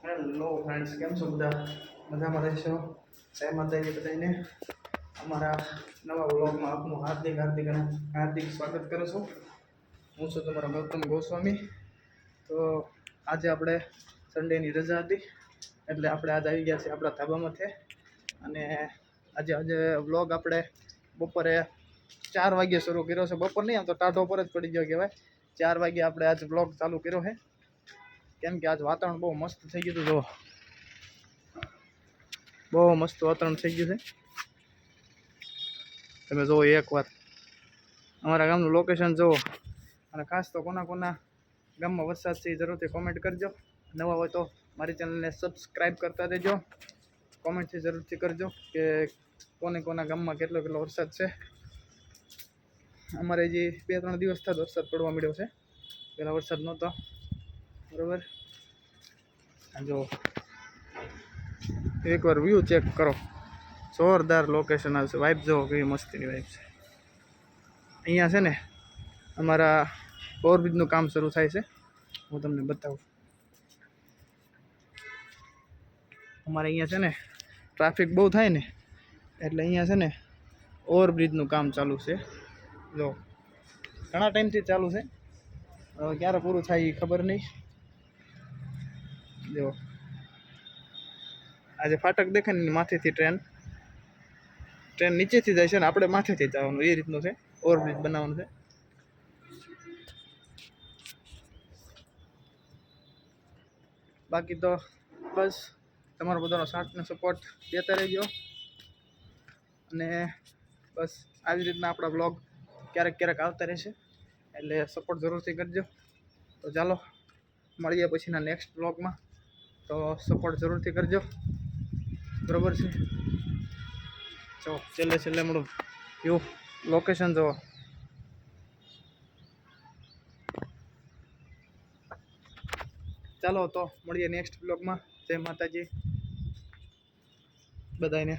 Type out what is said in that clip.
Hello friends, કેમ છો બધા? મજામાં રહેશો? જય માતાજી બધાને. અમારા નવા વ્લોગમાં આપનું હાર્દિક સ્વાગત કરું છું. હું છું તમારા ગૌતમ ગોસ્વામી. તો આજે આપણે સન્ડેની રજા હતી, એટલે આપણે આજે આવી ગયા છીએ આપણા ધાબામાંથી. અને આજે વ્લોગ આપણે બપોરે 4 વાગ્યે શરૂ કર્યો છે. બપોર નહીં, આમ તો ટાઢો પર જ પડી ગયો કહેવાય. 4 વાગ્યે આપણે આજ વ્લોગ ચાલુ કર્યો છે, કેમ કે આજ વાતાવરણ બહુ મસ્ત થઈ ગયું હતું. જો બહુ મસ્ત વાતાવરણ થઈ ગયું છે. તમે જુઓ એકવાર અમારા ગામનું લોકેશન જુઓ. અને ખાસ તો કોના ગામમાં વરસાદ છે જરૂરથી કોમેન્ટ કરજો. નવા હોય તો મારી ચેનલને સબસ્ક્રાઈબ કરતા રહેજો. કોમેન્ટથી જરૂરથી કરજો કે કોના ગામમાં કેટલો વરસાદ છે. અમારે જે 2-3 દિવસ થયા વરસાદ પડવા મળ્યો છે. પહેલાં વરસાદ નહોતો, બરાબર. જો એકવાર વ્યૂ ચેક કરો, જોરદાર લોકેશન આવશે. વાઇબ જુઓ કેવી મસ્તીની વાઇબ છે. અહીંયા છે ને અમારા ઓવરબ્રિજનું કામ શરૂ થાય છે. હું તમને બતાવું. અમારે અહીંયા છે ને ટ્રાફિક બહુ થાય ને, એટલે અહીંયા છે ને ઓવરબ્રિજનું કામ ચાલુ છે. જો ઘણા ટાઈમથી ચાલુ છે, હવે ક્યારે પૂરું થાય એ ખબર નહીં. જો આજે ફાટક દેખાય ને, માથેથી ટ્રેન નીચેથી જાય છે ને આપણે માથેથી જવાનું, એ રીતનું છે. ઓવરબ્રિજ બનાવવાનું છે. બાકી તો બસ તમારો બધાનો સાથ ને સપોર્ટ દેતા રહેજો. અને બસ આવી રીતના આપણા બ્લોગ ક્યારેક આવતા રહેશે, એટલે સપોર્ટ જરૂરથી કરજો. તો ચાલો મળીએ પછીના નેક્સ્ટ બ્લોગમાં. તો સપોર્ટ જરૂરથી કરજો, બરાબર છે. જો છેલ્લે મળું એવું લોકેશન જુઓ. ચાલો તો મળીએ નેક્સ્ટ બ્લોગમાં. જય માતાજી બધાને.